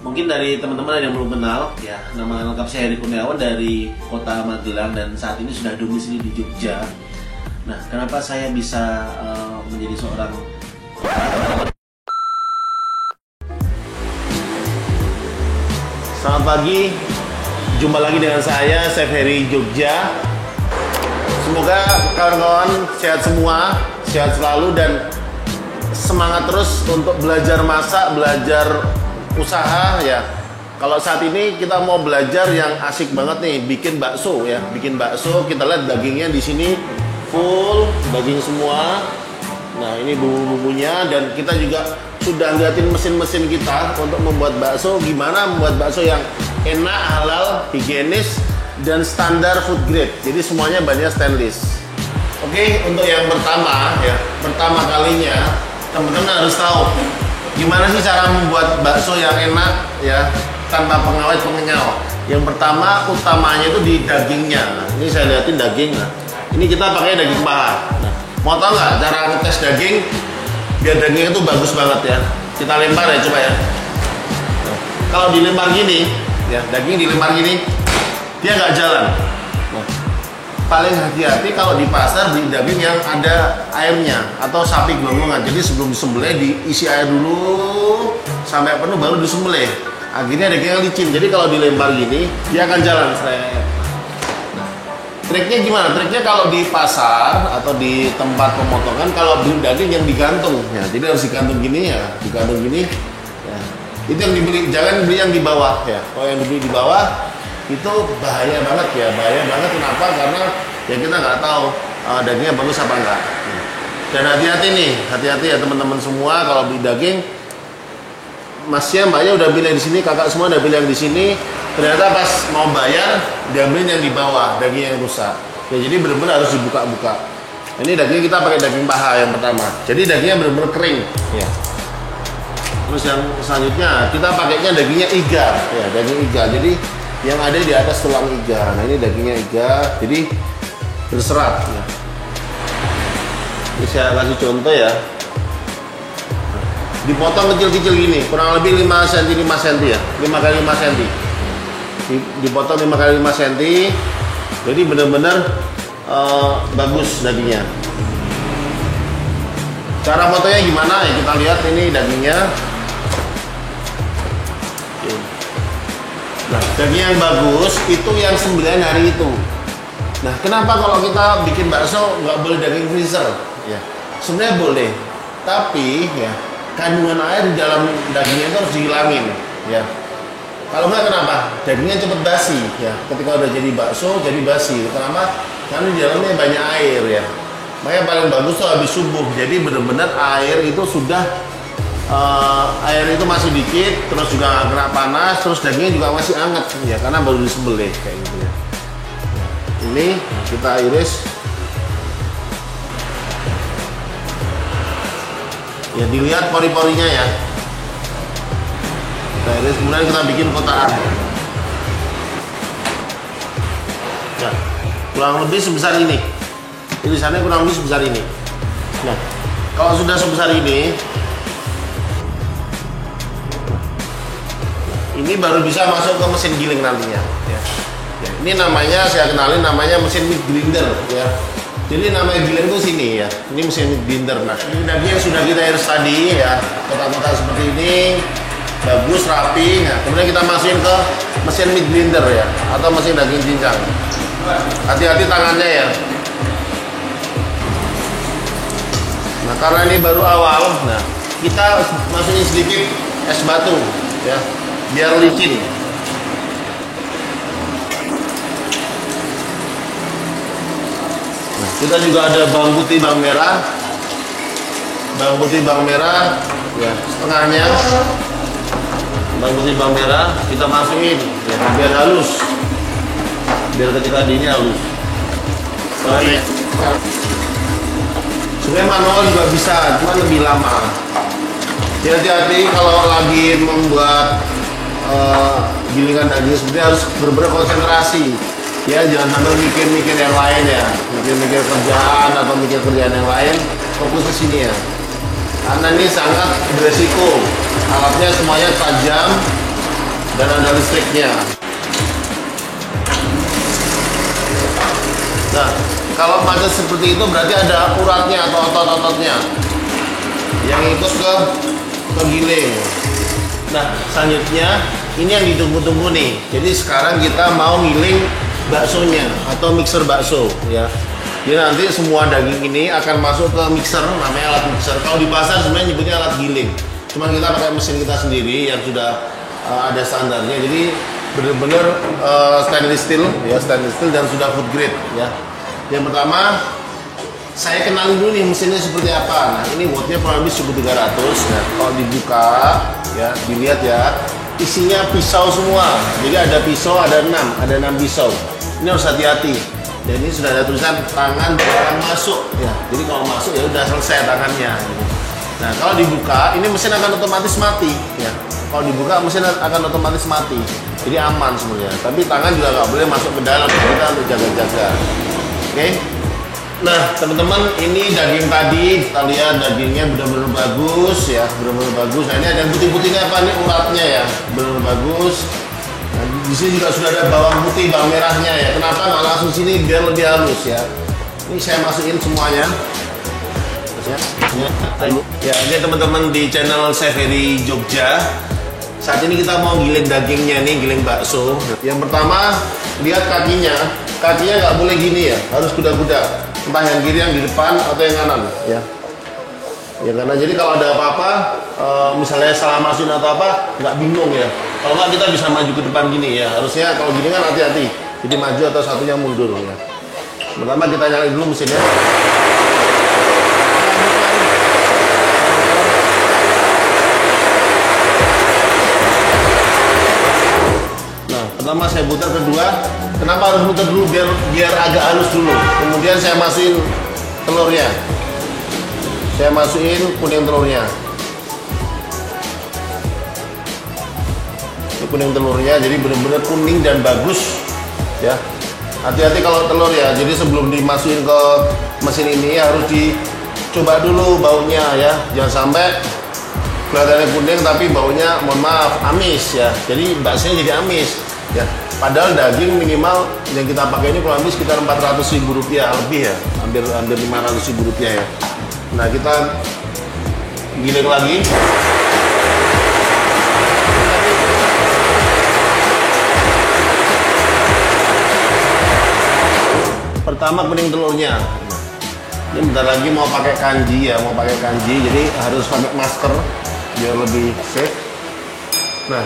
Mungkin dari teman-teman yang belum kenal, ya, nama lengkap saya Heri Kurniawan dari kota Magelang dan saat ini sudah domisili di Jogja. Nah, kenapa saya bisa menjadi seorang Selamat pagi, jumpa lagi dengan saya, Chef Heri Jogja. Semoga kawan-kawan sehat semua, sehat selalu dan semangat terus untuk belajar masak, belajar usaha ya. Kalau saat ini kita mau belajar yang asik banget nih, bikin bakso ya. Bikin bakso, kita lihat dagingnya di sini full daging semua. Nah, ini bumbu-bumbunya dan kita juga sudah liatin mesin-mesin kita untuk membuat bakso. Gimana membuat bakso yang enak, halal, higienis dan standar food grade. Jadi semuanya banyak stainless. Oke, untuk yang pertama ya, pertama kalinya teman-teman harus tahu gimana sih cara membuat bakso yang enak ya, tanpa pengawet pengenyal. Yang pertama utamanya itu di dagingnya. Nah, ini saya liatin daging. Nah, ini kita pakai daging paha. Nah, mau tahu nggak cara ngetes daging biar dagingnya itu bagus banget ya? Kita lempar ya, coba ya. Nah, kalau dilempar gini ya, daging dilempar gini dia nggak jalan. Nah, paling hati-hati kalau di pasar beli daging yang ada airnya atau sapi gelonggongan. Jadi sebelum disembelih diisi air dulu sampai penuh baru disembelih. Akhirnya dagingnya licin. Jadi kalau dilempar gini dia akan jalan. Nah, triknya gimana? Triknya kalau di pasar atau di tempat pemotongan kalau beli daging yang digantung ya. Jadi harus digantung gini ya, digantung gini. Ya. Itu yang dibeli, jangan beli yang di bawah ya. Kalau yang dibeli di bawah itu bahaya banget ya, bahaya banget. Kenapa? Karena ya kita nggak tahu dagingnya bagus apa enggak. Dan hati-hati nih, hati-hati ya teman-teman semua kalau beli daging. Masnya, mbaknya udah bilang di sini, kakak semua udah bilang di sini. Ternyata pas mau bayar diambil yang di bawah, daging yang rusak. Ya jadi benar-benar harus dibuka-buka. Ini dagingnya kita pakai daging paha yang pertama. Jadi dagingnya benar-benar kering. Ya. Terus yang selanjutnya kita pakainya dagingnya iga, ya daging iga. Jadi yang ada di atas tulang iga. Nah ini dagingnya iga, jadi berserat ya. Ini saya kasih contoh ya. Dipotong kecil-kecil gini, kurang lebih 5 cm 5 cm ya, 5 kali 5 cm. Dipotong 5 kali 5 cm. Jadi benar-benar bagus dagingnya. Cara fotonya gimana ya, kita lihat ini dagingnya. Nah, daging yang bagus itu yang 9 hari itu. Nah, kenapa kalau kita bikin bakso nggak boleh daging freezer? Ya, sebenarnya boleh, tapi ya kandungan air di dalam dagingnya itu harus dihilangin. Ya, kalau nggak kenapa? Dagingnya cepet basi. Ya, ketika udah jadi bakso jadi basi. Kenapa? Karena di dalamnya banyak air ya. Makanya paling bagus tuh habis subuh. Jadi benar-benar air itu sudah air itu masih dikit, terus juga nggak kena panas, terus dagingnya juga masih hangat ya karena baru disembelih kayak gitu ya. Ini kita iris ya, dilihat pori-porinya ya. Kita iris, kemudian kita bikin kotaan ya, kurang lebih sebesar ini. Irisannya kurang lebih sebesar ini. Nah, kalau sudah sebesar ini baru bisa masuk ke mesin giling nantinya ya. Ya, ini namanya saya kenalin namanya mesin meat grinder ya. Jadi namanya giling itu sini ya. Ini mesin meat grinder. Nah, ini daging yang sudah kita iris tadi ya, kotak-kotak seperti ini, bagus rapi. Nah, kemudian kita masukin ke mesin meat grinder ya, atau mesin daging cincang. Hati-hati tangannya ya. Nah, karena ini baru awal, nah kita masukin sedikit es batu ya, biar licin. Nah, kita juga ada bawang putih, bawang merah. Bawang putih, bawang merah ya, setengahnya. Bawang putih, bawang merah kita masukin ya, biar halus. Biar ketika ini halus. Sebenarnya manual juga bisa, cuma lebih lama. Hati-hati kalau lagi membuat gilingan daging sebenarnya harus benar-benar konsentrasi. Ya, jangan sampai mikir-mikir yang lain ya, mikir-mikir kerjaan atau mikir kerjaan yang lain, fokus ke sini ya. Karena ini sangat beresiko, alatnya semuanya tajam, dan ada listriknya. Nah, kalau macet seperti itu berarti ada uratnya atau otot-ototnya yang ikut ke giling. Nah, selanjutnya ini yang ditunggu-tunggu nih. Jadi sekarang kita mau giling baksonya atau mixer bakso ya. Jadi nanti semua daging ini akan masuk ke mixer, namanya alat mixer. Kalau di pasar sebenarnya nyebutnya alat giling. Cuma kita pakai mesin kita sendiri yang sudah ada standarnya. Jadi benar-benar stainless steel ya, stainless steel dan sudah food grade ya. Yang pertama saya kenalin dulu nih mesinnya seperti apa. Nah, ini wattnya kurang lebih 1300. Nah, kalau dibuka ya, dilihat ya, isinya pisau semua. Jadi ada pisau, ada 6 pisau. Ini harus hati-hati. Dan ini sudah ada tulisan tangan barang masuk ya. Jadi kalau masuk ya udah selesai tangannya gitu. Nah, kalau dibuka ini mesin akan otomatis mati ya. Kalau dibuka mesin akan otomatis mati. Jadi aman sebenarnya. Tapi tangan juga nggak boleh masuk ke dalam, kita untuk jaga-jaga. Oke. Nah, teman-teman, ini daging tadi kita lihat dagingnya benar-benar bagus ya, benar-benar bagus. Nah, ini ada putih-putihnya apa nih, uratnya ya, benar-benar bagus. Nah, di sini juga sudah ada bawang putih, bawang merahnya ya. Kenapa nggak langsung sini biar lebih halus ya? Ini saya masukin semuanya. Ya, ini teman-teman di channel Chef Heri Jogja. Saat ini kita mau giling dagingnya nih, giling bakso. Yang pertama, lihat kakinya. Kakinya nggak boleh gini ya, harus kuda-kuda. Entah yang kiri, yang di depan, atau yang kanan ya. Ya karena jadi kalau ada apa-apa, misalnya salah masukin atau apa, nggak bingung ya. Kalau nggak kita bisa maju ke depan gini ya. Harusnya kalau gini kan hati-hati. Jadi maju atau satunya mundur ya. Pertama kita nyalain dulu mesinnya. Nah, pertama saya putar, kedua. Kenapa harus putar dulu? Biar agak halus dulu. Kemudian saya masukin telurnya. Saya masukin kuning telurnya. Ini kuning telurnya, jadi benar-benar kuning dan bagus ya. Hati-hati kalau telur ya. Jadi sebelum dimasukin ke mesin ini harus dicoba dulu baunya ya. Jangan sampai kelihatannya kuning tapi baunya, mohon maaf, amis ya. Jadi baksonya jadi amis ya. Padahal daging minimal yang kita pakai ini kurang lebih sekitar 400.000 rupiah lebih ya. Hampir 500.000 rupiah ya. Nah, kita giling lagi. Pertama kuning telurnya. Ini bentar lagi mau pakai kanji ya, jadi harus pakai masker biar lebih safe. Nah,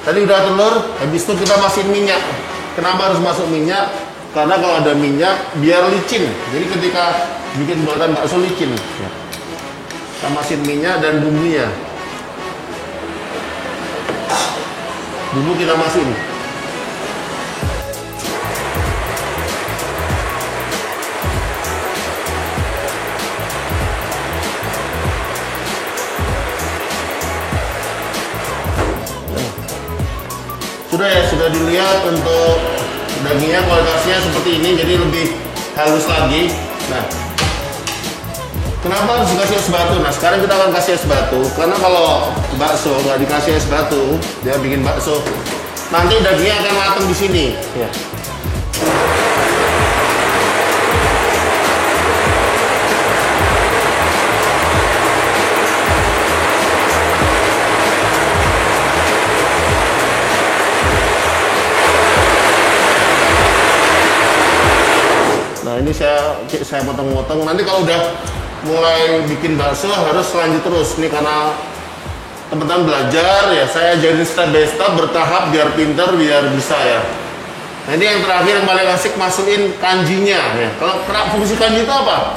tadi udah telur, habis itu kita masukin minyak. Kenapa harus masuk minyak? Karena kalau ada minyak biar licin. Jadi ketika bikin buatan bakso licin ya. Kita masukin minyak dan bumbunya. Bumbu kita masukin. Sudah ya, sudah dilihat untuk dagingnya kualitasnya seperti ini, jadi lebih halus lagi. Nah, kenapa harus dikasih es batu? Nah, sekarang kita akan kasih es batu, karena kalau bakso nggak dikasih es batu, dia bikin bakso nanti dagingnya akan matang di sini. Ya. Ini saya potong-potong. Nanti kalau udah mulai bikin bakso harus lanjut terus nih, karena teman-teman belajar ya, saya ajarin step by step, bertahap biar pinter, biar bisa ya. Nah, ini yang terakhir yang paling asik, masukin kanjinya ya. Kalau fungsi kanji itu apa?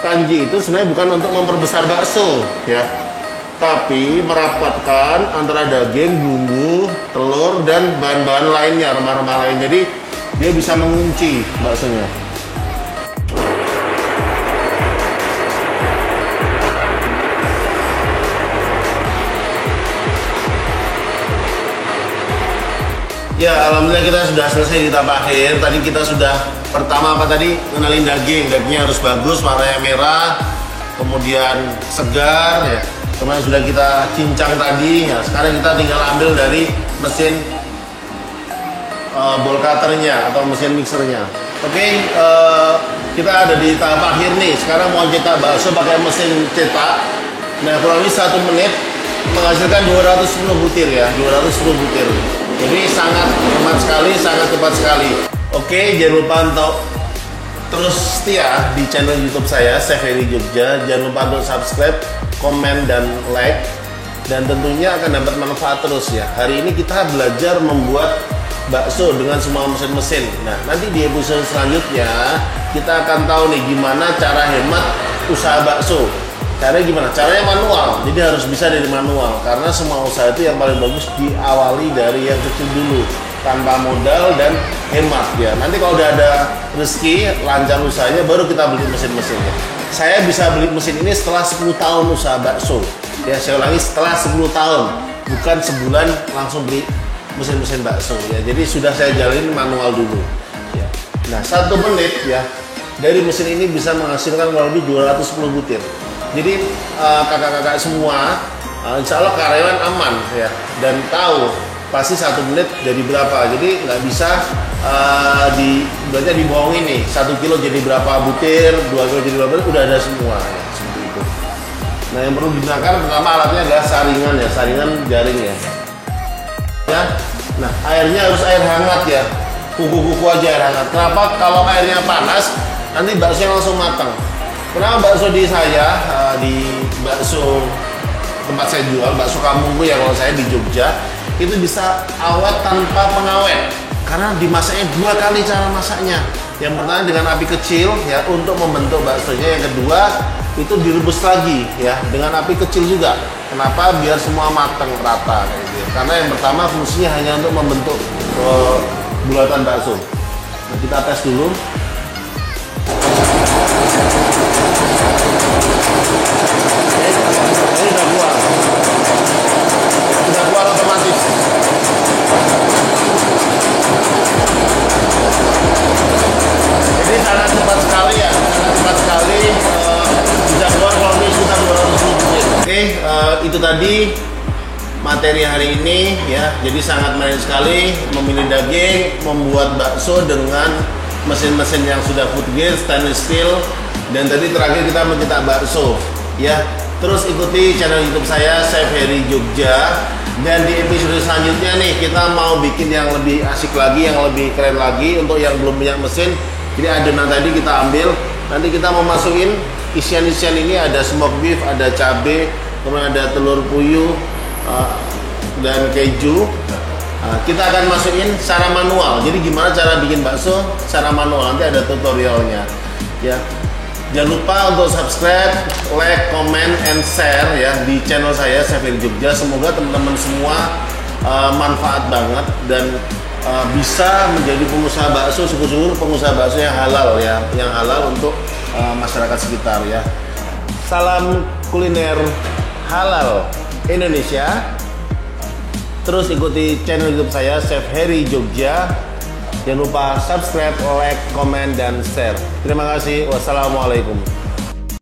Kanji itu sebenarnya bukan untuk memperbesar bakso ya, tapi merapatkan antara daging, bumbu, telur, dan bahan-bahan lainnya, rempah-rempah lain. Jadi dia bisa mengunci baksonya. Ya, alhamdulillah kita sudah selesai di tahap akhir. Tadi kita sudah pertama apa tadi? Kenalin daging. Dagingnya harus bagus, warnanya merah, kemudian segar ya. Kemarin sudah kita cincang tadi, ya sekarang kita tinggal ambil dari mesin ball cutternya atau mesin mixernya. Oke, kita ada di tahap akhir nih. Sekarang mau cetak bakso pakai mesin cetak. Nah, kurang lebih 1 menit menghasilkan 210 butir ya, 210 butir. Jadi sangat hemat sekali, sangat cepat sekali. Oke, jangan lupa untuk terus setia di channel YouTube saya, Chef Heri Jogja. Jangan lupa untuk subscribe, komen, dan like. Dan tentunya akan dapat manfaat terus ya. Hari ini kita belajar membuat bakso dengan semua mesin-mesin. Nah, nanti di episode selanjutnya kita akan tahu nih gimana cara hemat usaha bakso. Caranya gimana? Caranya manual. Jadi harus bisa dari manual karena semua usaha itu yang paling bagus diawali dari yang kecil dulu, tanpa modal dan hemat ya. Nanti kalau udah ada rezeki, lancar usahanya, baru kita beli mesin-mesinnya. Saya bisa beli mesin ini setelah 10 tahun usaha bakso. Ya, saya ulangi, setelah 10 tahun, bukan sebulan langsung beli mesin-mesin bakso ya. Jadi sudah saya jalanin manual dulu ya. Nah, 1 menit ya dari mesin ini bisa menghasilkan kurang lebih 210 butir. Jadi kakak-kakak semua, insya Allah karyawan aman ya, dan tahu pasti 1 menit jadi berapa. Jadi nggak bisa berarti dibohongin nih, 1 kilo jadi berapa butir, 2 kilo jadi berapa butir, udah ada semua ya, seperti itu. Nah, yang perlu digunakan pertama alatnya adalah saringan ya, saringan jaring ya. Ya, nah airnya harus air hangat ya, kuku-kuku aja air hangat. Kenapa? Kalau airnya panas nanti baksonya langsung matang. Kenapa bakso di saya, di bakso tempat saya jual, bakso kampungku ya kalau saya di Jogja, itu bisa awet tanpa pengawet karena dimasaknya 2 kali cara masaknya. Yang pertama dengan api kecil ya untuk membentuk baksonya, yang kedua itu direbus lagi ya dengan api kecil juga. Kenapa? Biar semua matang rata kayak gitu. Karena yang pertama fungsinya hanya untuk membentuk bulatan bakso. Nah, kita tes dulu. Ini udah keluar. Udah keluar otomatis. Jadi sangat cepat sekali ya, sangat cepat sekali. Bisa keluar kalau ini sekitar 200 butir. Oke, itu tadi materi hari ini ya. Jadi sangat menarik sekali memilih daging, membuat bakso dengan mesin-mesin yang sudah food grade, stainless steel, dan tadi terakhir kita mencetak bakso ya. Terus ikuti channel YouTube saya, Chef Heri Jogja. Dan di episode selanjutnya nih kita mau bikin yang lebih asik lagi, yang lebih keren lagi untuk yang belum punya mesin. Jadi adonan tadi kita ambil, nanti kita mau masukin isian-isian ini, ada smoke beef, ada cabai, kemudian ada telur puyuh dan keju. Kita akan masukin secara manual. Jadi gimana cara bikin bakso secara manual, nanti ada tutorialnya ya. Jangan lupa untuk subscribe, like, comment, and share ya di channel saya, Chef Heri Jogja. Semoga teman-teman semua manfaat banget dan bisa menjadi pengusaha bakso, syukur-syukur pengusaha bakso yang halal ya, yang halal untuk masyarakat sekitar ya. Salam kuliner halal Indonesia. Terus ikuti channel YouTube saya, Chef Heri Jogja. Jangan lupa subscribe, like, komen, dan share. Terima kasih. Wassalamualaikum.